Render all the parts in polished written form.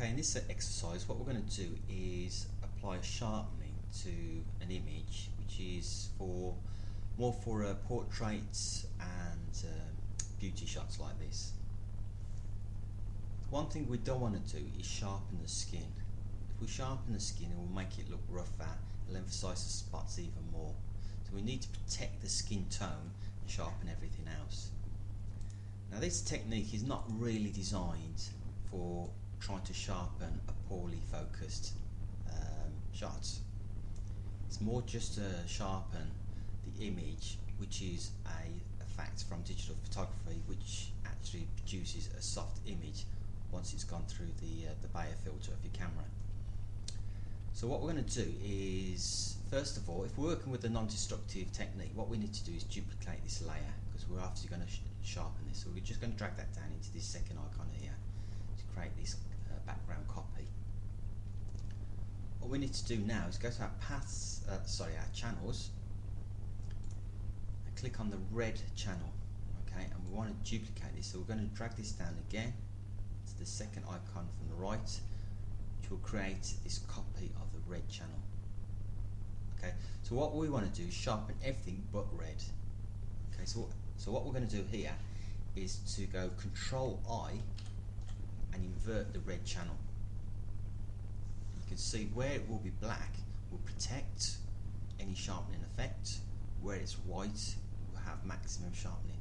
Okay, in this exercise what we're going to do is apply a sharpening to an image which is more for portraits and beauty shots like this. One thing we don't want to do is sharpen the skin. If we sharpen the skin, it will make it look rougher, it'll emphasise the spots even more. So we need to protect the skin tone and sharpen everything else. Now this technique is not really designed for trying to sharpen a poorly focused shot. It's more just to sharpen the image, which is a fact from digital photography, which actually produces a soft image once it's gone through the Bayer filter of your camera. So what we're going to do is, first of all, if we're working with a non-destructive technique, what we need to do is duplicate this layer, because we're obviously going to sharpen this. So we're just going to drag that down into this second icon here to create this background copy. What we need to do now is go to our paths, our channels, and click on the red channel. Okay, and we want to duplicate this, so we're going to drag this down again to the second icon from the right, which will create this copy of the red channel. Okay, so what we want to do is sharpen everything but red. Okay, so what we're going to do here is to go Control I and invert the red channel. You can see where it will be black will protect any sharpening effect, where it's white will have maximum sharpening.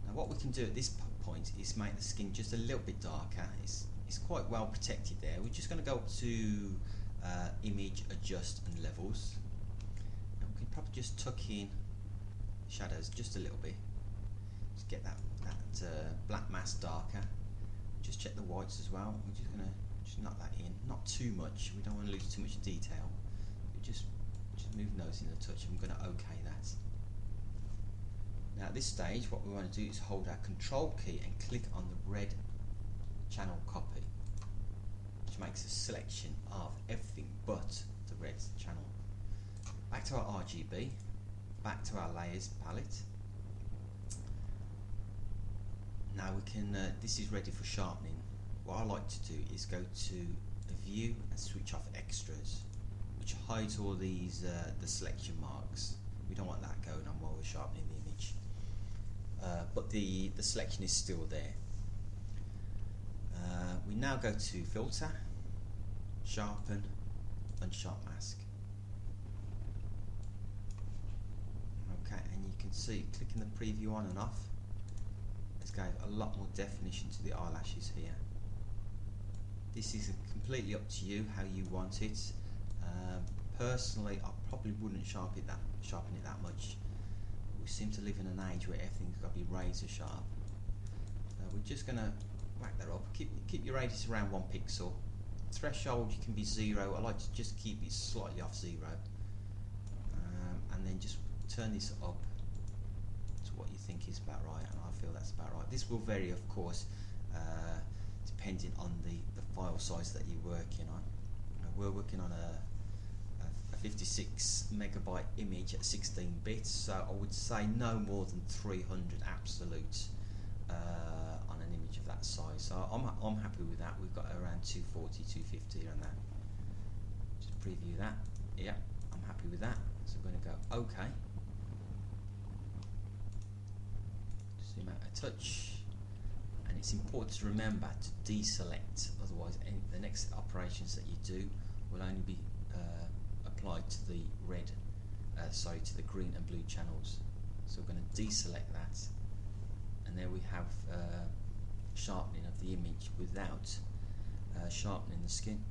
Now what we can do at this point is make the skin just a little bit darker. It's quite well protected there. We're just going to go up to Image, Adjust and Levels, and we can probably just tuck in shadows just a little bit, just get that black mask darker. Just check the whites as well. We're just going to knock that in, not too much, we don't want to lose too much detail. We just move those in a touch, and we're going to OK that. Now at this stage what we want to do is hold our Control key and click on the red channel copy, which makes a selection of everything but the red channel. Back to our RGB, back to our layers palette. Now we can, this is ready for sharpening. What I like to do is go to View and switch off Extras, which hides all these the selection marks. We don't want that going on while we're sharpening the image, but the selection is still there. We now go to Filter, Sharpen, Unsharp Mask. Okay, and you can see clicking the preview on and off, it's gave a lot more definition to the eyelashes here. This is completely up to you how you want it. Personally, I probably wouldn't sharpen it that much. We seem to live in an age where everything's got to be razor sharp. We're just going to whack that up. Keep your radius around 1 pixel. Threshold, you can be 0. I like to just keep it slightly off 0, and then just turn this up to what you think is about right, and I feel that's about right. This will vary, of course, depending on the file size that you're working on. We're working on a 56 megabyte image at 16 bits, so I would say no more than 300 absolute on an image of that size. So I'm happy with that. We've got around 240, 250 on that. Just preview that. Yeah, I'm happy with that. So I'm going to go OK. Zoom out a touch. And it's important to remember to deselect, otherwise the next operations that you do will only be applied to the red, to the green and blue channels. So we're going to deselect that, and there we have sharpening of the image without sharpening the skin.